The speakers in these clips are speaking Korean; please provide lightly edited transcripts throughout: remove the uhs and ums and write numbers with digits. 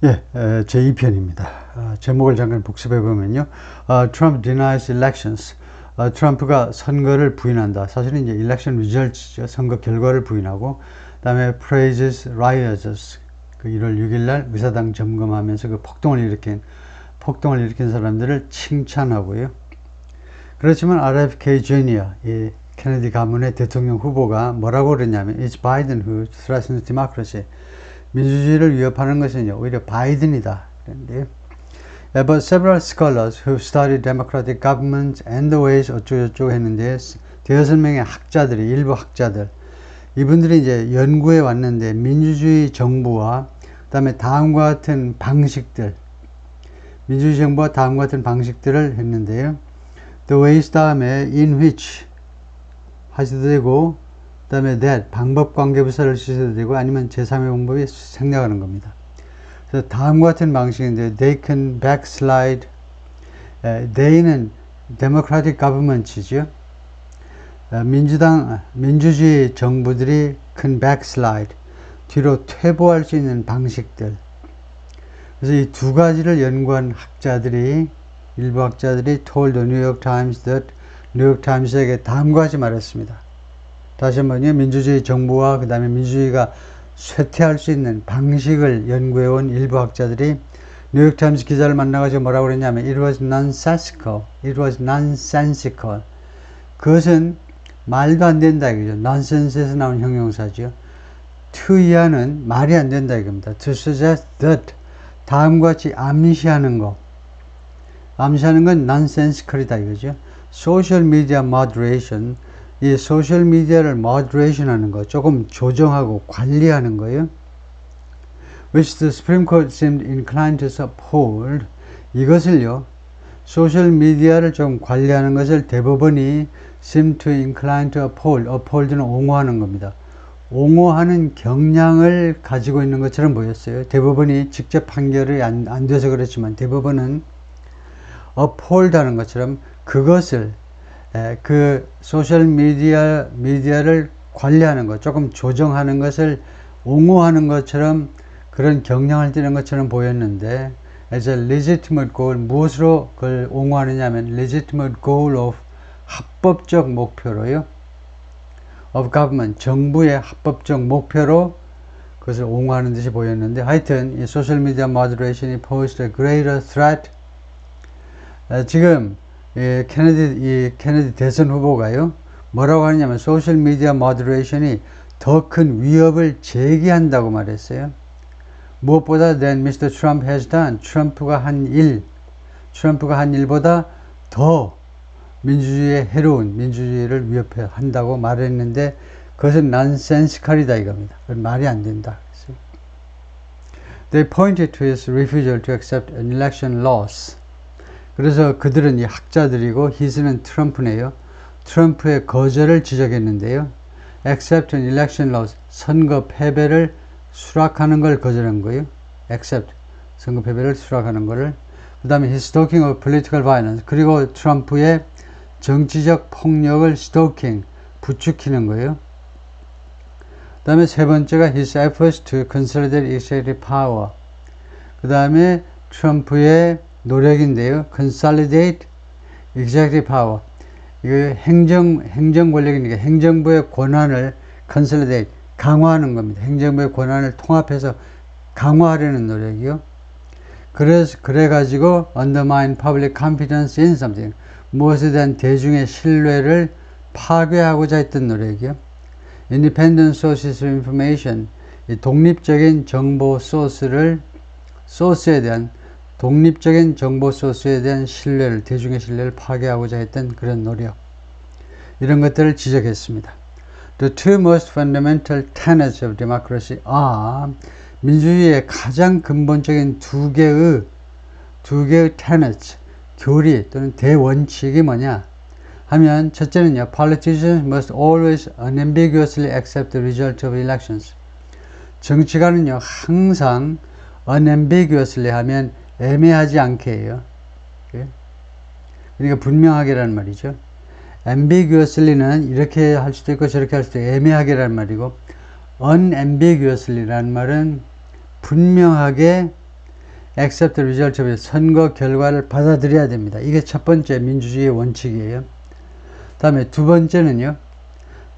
예, 제2편입니다. 제목을 잠깐 복습해 보면요. Trump denies elections. 트럼프가 선거를 부인한다. 사실은 이제 election results죠. 선거 결과를 부인하고, 그다음에 praises rioters. 그 1월 6일 날 의사당 점검하면서 그 폭동을 일으킨 사람들을 칭찬하고요. 그렇지만 RFK Jr. 이 케네디 가문의 대통령 후보가 뭐라고 그러냐면 It's Biden who threatens democracy. 민주주의를 위협하는 것은 오히려 바이든이다. 그런데요. But several scholars who studied democratic government and the ways 어쩌고저쩌고 했는데 대여섯 명의 학자들이 일부 학자들 이분들이 이제 연구해 왔는데 민주주의 정부와 그다음에 다음과 같은 방식들 민주주의 정부와 다음과 같은 방식들을 했는데요. The ways 다음에 in which 하셔도 되고 그 다음에 that 방법관계부사를 쓰셔도 되고 아니면 제3의 방법이 생략하는 겁니다. 그래서 다음과 같은 방식인데 they can backslide. they는 democratic government이죠. 민주주의 정부들이 can backslide. 뒤로 퇴보할 수 있는 방식들. 그래서 이 두 가지를 연구한 일부 학자들이 told the New York Times that 뉴욕 타임스에게 다음과 같이 말했습니다. 다시 한번요. 민주주의 정부와 그 다음에 민주주의가 쇠퇴할 수 있는 방식을 연구해온 일부 학자들이 뉴욕 타임스 기자를 만나가지고 뭐라고 그랬냐면 It was nonsensical. It was nonsensical. 그것은 말도 안 된다 이거죠. nonsense에서 나온 형용사죠. to 이하는 말이 안 된다 이겁니다. To suggest that 다음과 같이 암시하는 건 nonsensical이다 이거죠. 소셜 미디어 moderation, 이 소셜 미디어를 moderation 하는 거, 조금 조정하고 관리하는 거예요. Which the Supreme Court seemed inclined to support. 이것을요, 소셜 미디어를 좀 관리하는 것을 대법원이 seemed to incline to uphold는 옹호하는 겁니다. 옹호하는 경향을 가지고 있는 것처럼 보였어요. 대법원이 직접 판결이 안 돼서 그렇지만 대법원은 uphold 하는 것처럼 그것을 그 소셜 미디어를 관리하는 것, 조금 조정하는 것을 옹호하는 것처럼 그런 경향을 띠는 것처럼 보였는데 as a legitimate goal, 무엇으로 그걸 옹호하느냐 하면 legitimate goal of 합법적 목표로요. of government, 정부의 합법적 목표로 그것을 옹호하는 듯이 보였는데 하여튼 이 소셜 미디어 moderation이 posed a greater threat. 지금 케네디 대선 후보가요, 뭐라고 하느냐면, 소셜 미디어 모더레이션이 더 큰 위협을 제기한다고 말했어요. 무엇보다 than Mr. Trump has done. 트럼프가 한 일보다 더 민주주의에 해로운 민주주의를 위협한다고 말했는데, 그것은 nonsensical이다 이겁니다. 말이 안 된다. They pointed to his refusal to accept an election loss. 그래서 그들은 이 학자들이고 히스는 트럼프네요. 트럼프의 거절을 지적했는데요. accept an election loss, 선거 패배를 수락하는 걸 거절한 거예요. accept, 선거 패배를 수락하는 거를. 그 다음에 his stalking of political violence, 그리고 트럼프의 정치적 폭력을 stalking, 부추기는 거예요. 그 다음에 세 번째가 his efforts to consolidate executive power. 그 다음에 트럼프의 노력인데요. consolidate executive power. 이거 행정 권력이니까 행정부의 권한을 consolidate, 강화하는 겁니다. 행정부의 권한을 통합해서 강화하려는 노력이요. 그래가지고 undermine public confidence in something. 무엇에 대한 대중의 신뢰를 파괴하고자 했던 노력이요. independent sources of information. 이 독립적인 정보 소스에 대한 독립적인 정보 소스에 대한 신뢰를, 대중의 신뢰를 파괴하고자 했던 그런 노력. 이런 것들을 지적했습니다. The two most fundamental tenets of democracy are, 민주주의의 가장 근본적인 두 개의 tenets, 교리 또는 대원칙이 뭐냐 하면, 첫째는요, politicians must always unambiguously accept the result of elections. 정치가는요, 항상 unambiguously 하면 애매하지 않게 해요. 그러니까 분명하게라는 말이죠. ambiguously는 이렇게 할 수도 있고 저렇게 할 수도 있고 애매하게라는 말이고, unambiguously라는 말은 분명하게 accept the result of it. 선거 결과를 받아들여야 됩니다. 이게 첫 번째 민주주의의 원칙이에요. 다음에 두 번째는요.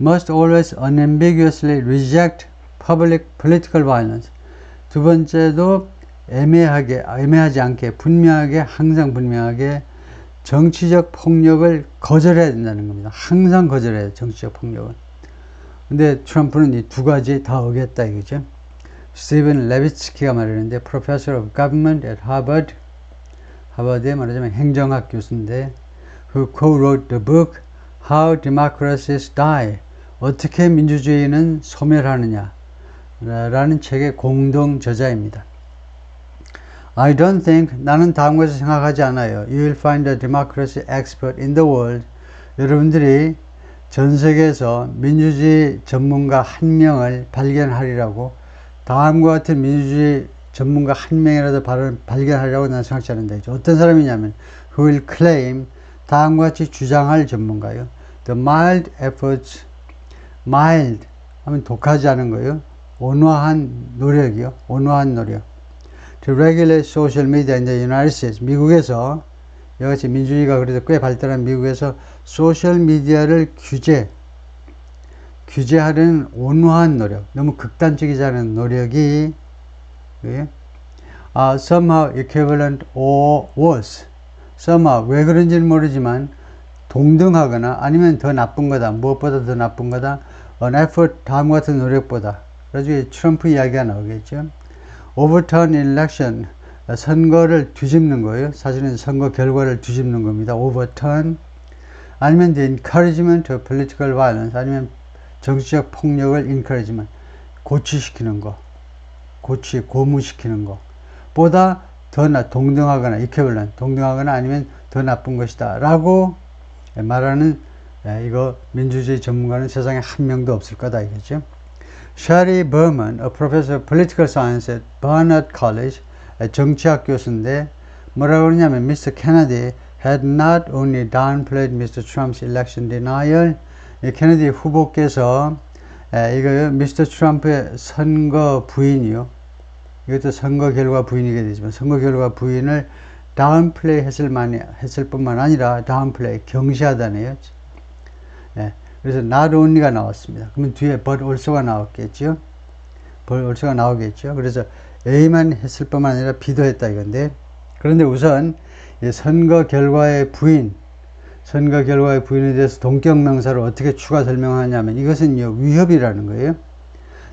must always unambiguously reject public political violence. 두 번째도 애매하지 않게 항상 분명하게 정치적 폭력을 거절해야 된다는 겁니다. 항상 거절해야 돼요. 정치적 폭력을. 근데 트럼프는 이 두 가지 다 어겼다 이거죠. 스티븐 레비츠키가 말했는데 Professor of Government at Harvard, 하버드에 말하자면 행정학 교수인데 who co-wrote the book How Democracies Die, 어떻게 민주주의는 소멸하느냐 라는 책의 공동 저자입니다. I don't think, 나는 다음 것을 생각하지 않아요. You will find a democracy expert in the world. 여러분들이 전 세계에서 민주주의 전문가 한 명을 발견하리라고, 다음과 같은 민주주의 전문가 한 명이라도 발견하리라고 나는 생각지 않는다. 어떤 사람이냐면 who will claim, 다음과 같이 주장할 전문가요. The mild efforts, mild 하면 독하지 않은 거예요. 온화한 노력이요. 온화한 노력. To regulate social media in the United States. 미국에서, 여기같이 민주주의가 그래도 꽤 발달한 미국에서 소셜 미디어를 규제하려는 온화한 노력, 너무 극단적이지 않은 노력이 somehow equivalent or worse. somehow, 왜 그런지는 모르지만 동등하거나 아니면 더 나쁜 거다. 무엇보다 더 나쁜 거다. an effort, 다음과 같은 노력보다. 그래서 트럼프 이야기가 나오겠죠. overturn election, 선거를 뒤집는 거예요. 사실은 선거 결과를 뒤집는 겁니다. overturn. 아니면 the encouragement of political violence, 아니면 정치적 폭력을 encouragement, 고무시키는 거 보다 더 동등하거나 equivalent, 동등하거나 아니면 더 나쁜 것이다 라고 말하는, 이거 민주주의 전문가는 세상에 한 명도 없을 거다 이거죠. Shari Berman, a professor of political science at Barnard College, 정치학 교수인데 뭐라고 그러냐면 Mr. Kennedy had not only downplayed Mr. Trump's election denial, 케네디 후보께서 이거요, 미스터 트럼프의 선거 부인이요. 이것도 선거 결과 부인이게 되지만 선거 결과 부인을 다운플레이 했을 뿐만 아니라 다운플레이, 경시하다네요. 그래서 not only가 나왔습니다. 그러면 뒤에 but also가 나왔겠죠. but also가 나오겠죠. 그래서 A만 했을 뿐만 아니라 B도 했다 이건데, 그런데 우선 선거 결과의 부인에 대해서 동격명사를 어떻게 추가 설명하냐면 이것은요, 위협이라는 거예요.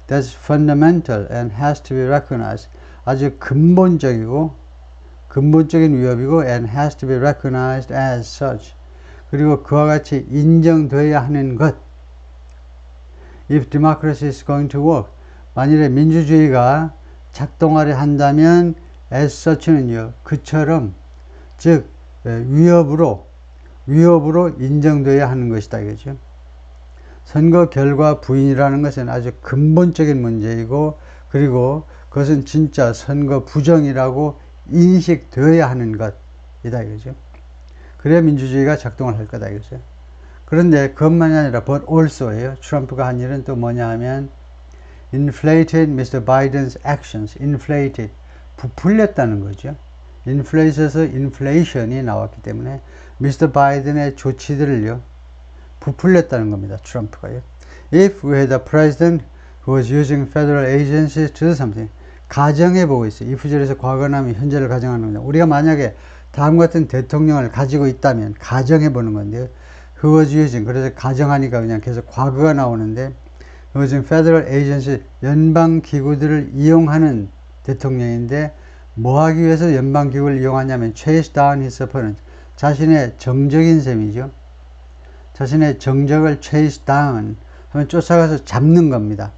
That's fundamental and has to be recognized. 아주 근본적인 위협이고 and has to be recognized as such. 그리고 그와 같이 인정되어야 하는 것. If democracy is going to work, 만일에 민주주의가 작동하려 한다면 as such는요, 그처럼, 즉 위협으로 인정되어야 하는 것이다 이거죠. 선거 결과 부인이라는 것은 아주 근본적인 문제이고, 그리고 그것은 진짜 선거 부정이라고 인식되어야 하는 것이다 이거죠. 그래야 민주주의가 작동을 할 거다 이거죠. 그런데 그것만이 아니라 but also예요. 트럼프가 한 일은 또 뭐냐 하면 inflated Mr. Biden's actions. inflated, 부풀렸다는 거죠. inflate에서 inflation이 나왔기 때문에 미스터 바이든의 조치들을요, 부풀렸다는 겁니다. 트럼프가요. If we had a president who was using federal agencies to do something. 가정해보고 있어요. if절에서 과거나 현재를 가정하는 겁니다. 우리가 만약에 다음 같은 대통령을 가지고 있다면, 가정해보는 건데요. who was using, 그래서 가정하니까 그냥 계속 과거가 나오는데, who was in federal agency, 연방기구들을 이용하는 대통령인데, 뭐 하기 위해서 연방기구를 이용하냐면 chase down his opponent, 자신의 정적인 셈이죠. 자신의 정적을 chase down 하면 쫓아가서 잡는 겁니다.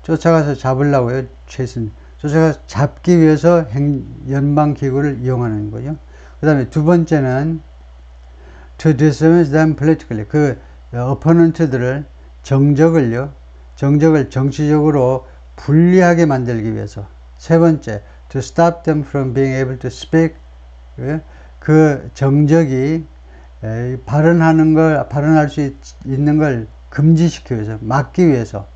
쫓아가서 잡으려고요. 쫓아가서 잡기 위해서 연방기구를 이용하는 거죠. 그 다음에 두 번째는 to dismiss them politically, 그 opponent들을, 정적을 정치적으로 불리하게 만들기 위해서. 세 번째, to stop them from being able to speak, 그 정적이 발언할 수 있는 걸 금지시키기 위해서, 막기 위해서.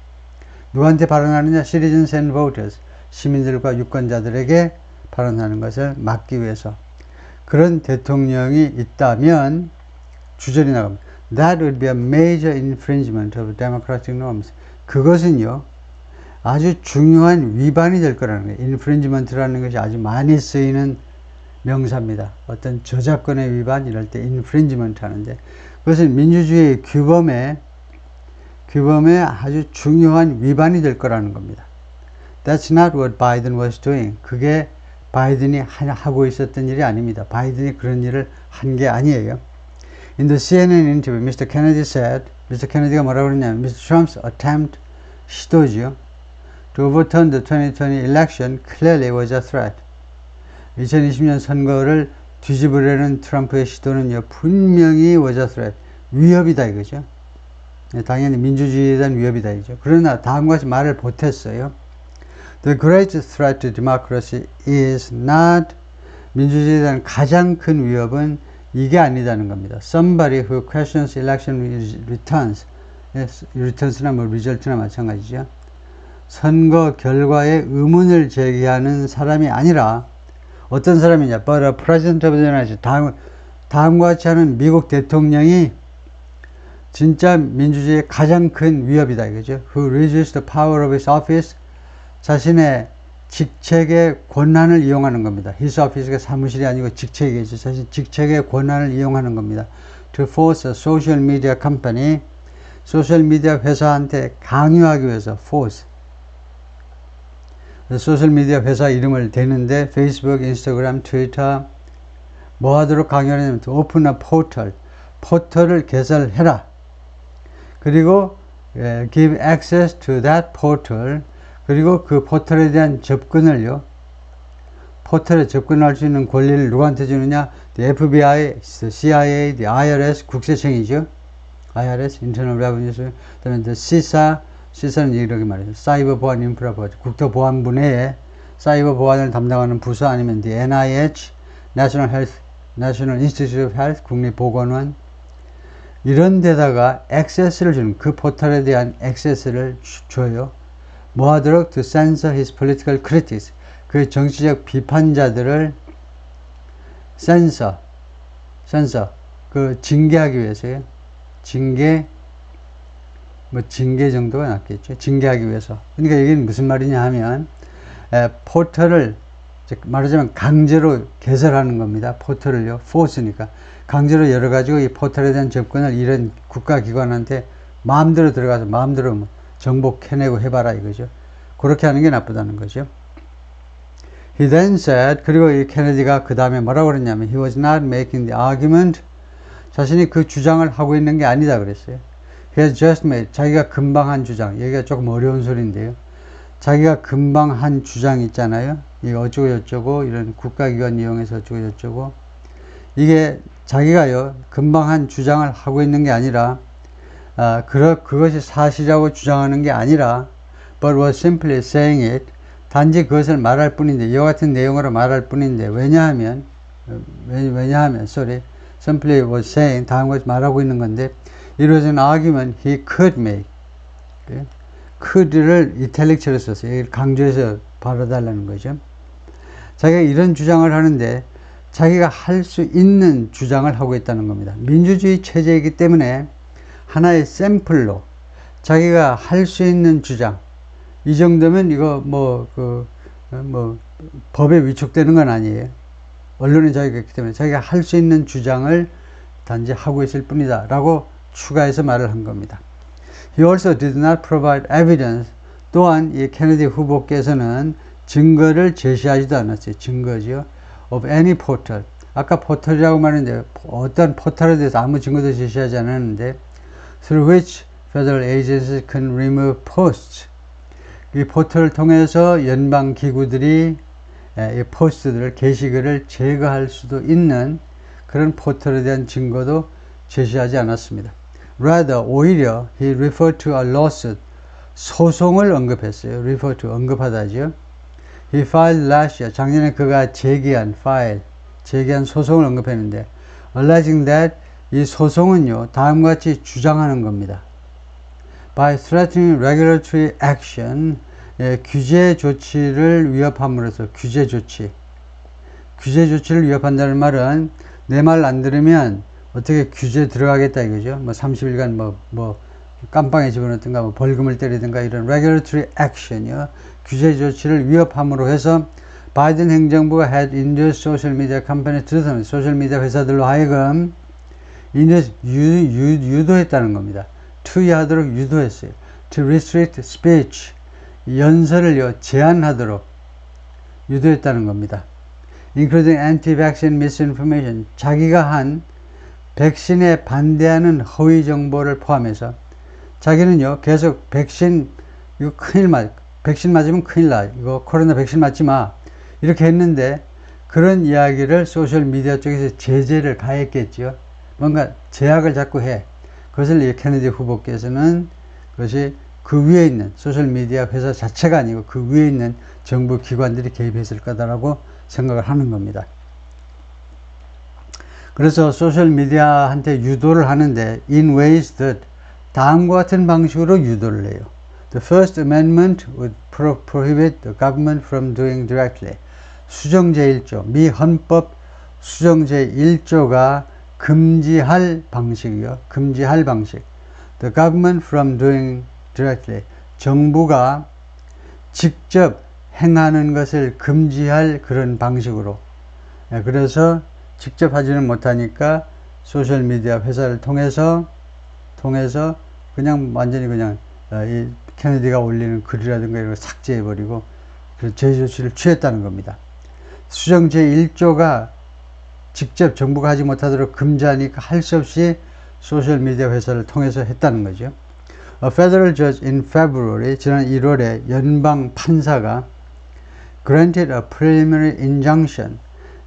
누구한테 발언하느냐? Citizens and voters, 시민들과 유권자들에게 발언하는 것을 막기 위해서 그런 대통령이 있다면 주절이 나갑니다. That would be a major infringement of democratic norms. 그것은요, 아주 중요한 위반이 될 거라는 거예요. infringement라는 것이 아주 많이 쓰이는 명사입니다. 어떤 저작권의 위반 이럴 때 infringement 하는데 그것은 민주주의의 규범에 아주 중요한 위반이 될 거라는 겁니다. That's not what Biden was doing. 그게 바이든이 하고 있었던 일이 아닙니다. 바이든이 그런 일을 한 게 아니에요. In the CNN interview, Mr. Kennedy said, Mr. Kennedy가 뭐라고 그러냐면, Mr. Trump's attempt, 시도죠, to overturn the 2020 election clearly was a threat. 2020년 선거를 뒤집으려는 트럼프의 시도는요, 분명히 was a threat. 위협이다 이거죠. 당연히 민주주의에 대한 위협이다 이죠. 그러나 다음과 같이 말을 보탰어요. The greatest threat to democracy is not, 민주주의에 대한 가장 큰 위협은 이게 아니다는 겁니다. Somebody who questions election returns, returns나 뭐 result나 마찬가지죠. 선거 결과에 의문을 제기하는 사람이 아니라 어떤 사람이냐? But a president of the United States. 다음과 같이 하는 미국 대통령이 진짜 민주주의의 가장 큰 위협이다 이거죠. Who resists the power of his office. 자신의 직책의 권한을 이용하는 겁니다. His office가 사무실이 아니고 직책이죠. 자신 직책의 권한을 이용하는 겁니다. To force a social media company. 소셜 미디어 회사한테 강요하기 위해서 force. 소셜 미디어 회사 이름을 대는데 페이스북, 인스타그램, 트위터 뭐 하도록 강요를 하냐면 오픈 업 포털을 개설해라. 그리고 give access to that portal. 그리고 그 포털에 대한 접근을요. 포털에 접근할 수 있는 권리를 누구한테 주느냐? The FBI, the CIA, the IRS, 국세청이죠. IRS, Internal Revenue Service. 그다음에 the CISA는 이렇게 말해요. 사이버 보안 인프라 보안, 국토보안부 내에 사이버 보안을 담당하는 부서 아니면 the NIH, National Institute of Health, 국립보건원 이런 데다가 액세스를 주는 그 포털에 대한 액세스를 줘요. 뭐 하도록? To censor his political critics. 그 정치적 비판자들을 censor, 그 징계하기 위해서요. 징계 정도가 낫겠죠. 징계하기 위해서. 그러니까 이게 무슨 말이냐 하면, 포털을, 말하자면 강제로 개설하는 겁니다. 포털을요. force니까. 강제로 열어가지고 이 포털에 대한 접근을 이런 국가기관한테 마음대로 들어가서 마음대로 정보 캐내고 해봐라 이거죠. 그렇게 하는 게 나쁘다는 거죠. He then said, 그리고 이 케네디가 그 다음에 뭐라고 그랬냐면, he was not making the argument. 자신이 그 주장을 하고 있는 게 아니다 그랬어요. He has just made, 자기가 금방 한 주장, 여기가 조금 어려운 소리인데요. 자기가 금방 한 주장 있잖아요. 이 어쩌고 저쩌고, 이런 국가기관 이용해서 어쩌고 저쩌고. 이게 자기가요, 금방 한 주장을 하고 있는 게 아니라, 그것이 사실이라고 주장하는 게 아니라, but was simply saying it. 단지 그것을 말할 뿐인데, 이와 같은 내용으로 말할 뿐인데, 왜냐하면, simply was saying, 다음 것이 말하고 있는 건데, it was an argument he could make. could를 이탈릭처럼 썼어요. 이걸 강조해서 발라달라는 거죠. 자기가 이런 주장을 하는데, 자기가 할 수 있는 주장을 하고 있다는 겁니다. 민주주의 체제이기 때문에 하나의 샘플로 자기가 할 수 있는 주장, 이 정도면 이거 법에 위촉되는 건 아니에요. 언론의 자유가 있기 때문에 자기가 할 수 있는 주장을 단지 하고 있을 뿐이다 라고 추가해서 말을 한 겁니다. He also did not provide evidence. 또한 이 케네디 후보께서는 증거를 제시하지도 않았어요. 증거죠. Of any portal. 아까 포털이라고 말했는데 어떤 포털에 대해서 아무 증거도 제시하지 않았는데 through which federal agencies can remove posts. 이 포털을 통해서 연방 기구들이 이 포스트들을, 게시글을 제거할 수도 있는 그런 포털에 대한 증거도 제시하지 않았습니다. Rather, 오히려 he referred to a lawsuit. 소송을 언급했어요. refer to, 언급하다죠. He filed last year. 작년에 그가 제기한 소송을 언급했는데 alleging that 이 소송은요, 다음과 같이 주장하는 겁니다. By threatening regulatory action, 규제 조치를 위협함으로써 규제 조치, 규제 조치를 위협한다는 말은 내 말 안 들으면 어떻게 규제 들어가겠다 이거죠. 뭐 30일간 뭐 깜빵에 집어넣든가 뭐 벌금을 때리든가 이런 regulatory action이요. 규제 조치를 위협함으로 해서 바이든 행정부가 had induced social media companies to do 소셜미디어 회사들로 하여금 유도했다는 겁니다. to 하도록 유도했어요. to restrict speech 연설을요 제한하도록 유도했다는 겁니다. including anti-vaccine misinformation 자기가 한 백신에 반대하는 허위 정보를 포함해서 자기는요 계속 백신 이거 큰일 백신 맞으면 큰일 나 이거 코로나 백신 맞지 마 이렇게 했는데 그런 이야기를 소셜미디어 쪽에서 제재를 가했겠죠. 뭔가 제약을 자꾸 해. 그것을 이 케네디 후보께서는 그것이 그 위에 있는 소셜미디어 회사 자체가 아니고 그 위에 있는 정부 기관들이 개입했을 거다라고 생각을 하는 겁니다. 그래서 소셜미디어한테 유도를 하는데 in ways that 다음과 같은 방식으로 유도를 해요. The First Amendment would prohibit the government from doing directly. 수정 제1조, 미 헌법 수정 제1조가 금지할 방식이요. 금지할 방식. The government from doing directly. 정부가 직접 행하는 것을 금지할 그런 방식으로. 그래서 직접 하지는 못하니까 소셜미디어 회사를 통해서 그냥 완전히 그냥 이 케네디가 올리는 글이라든가 이런 거 삭제해버리고 그 제재 조치를 취했다는 겁니다. 수정 제1조가 직접 정부가 하지 못하도록 금지하니까 할 수 없이 소셜미디어 회사를 통해서 했다는 거죠. A federal judge in February, 지난 1월에 연방 판사가 granted a preliminary injunction,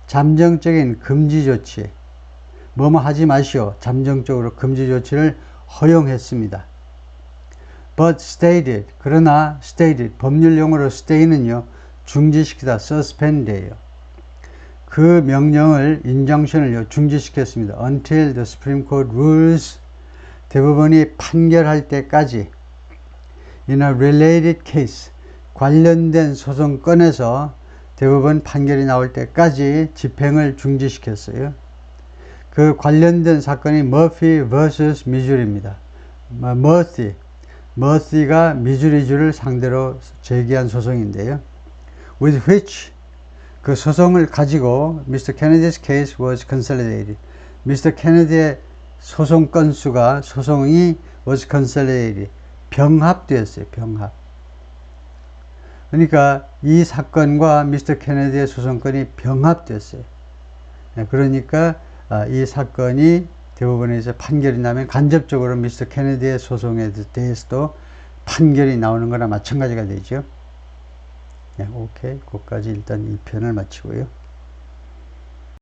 잠정적인 금지 조치, 뭐뭐 하지 마시오, 잠정적으로 금지 조치를 허용했습니다. But stated, 그러나 stated, 법률 용어로 stay는요, 중지시키다, suspend예요. 그 명령을, 인정션을요, 중지시켰습니다. Until the Supreme Court rules, 대법원이 판결할 때까지, in a related case, 관련된 소송건에서 대법원 판결이 나올 때까지 집행을 중지시켰어요. 그 관련된 사건이 Murphy vs. 미주리입니다. 머피가 미주리주를 상대로 제기한 소송인데요. With which 그 소송을 가지고 Mr. Kennedy's case was consolidated. Mr. Kennedy의 소송 건수가 소송이 was consolidated. 병합되었어요. 병합. 그러니까 이 사건과 Mr. Kennedy의 소송건이 병합되었어요. 그러니까 이 사건이 대법원에서 판결이 나면 간접적으로 미스터 케네디의 소송에 대해서도 판결이 나오는 거나 마찬가지가 되죠. 네, 오케이. 거기까지 일단 이 편을 마치고요.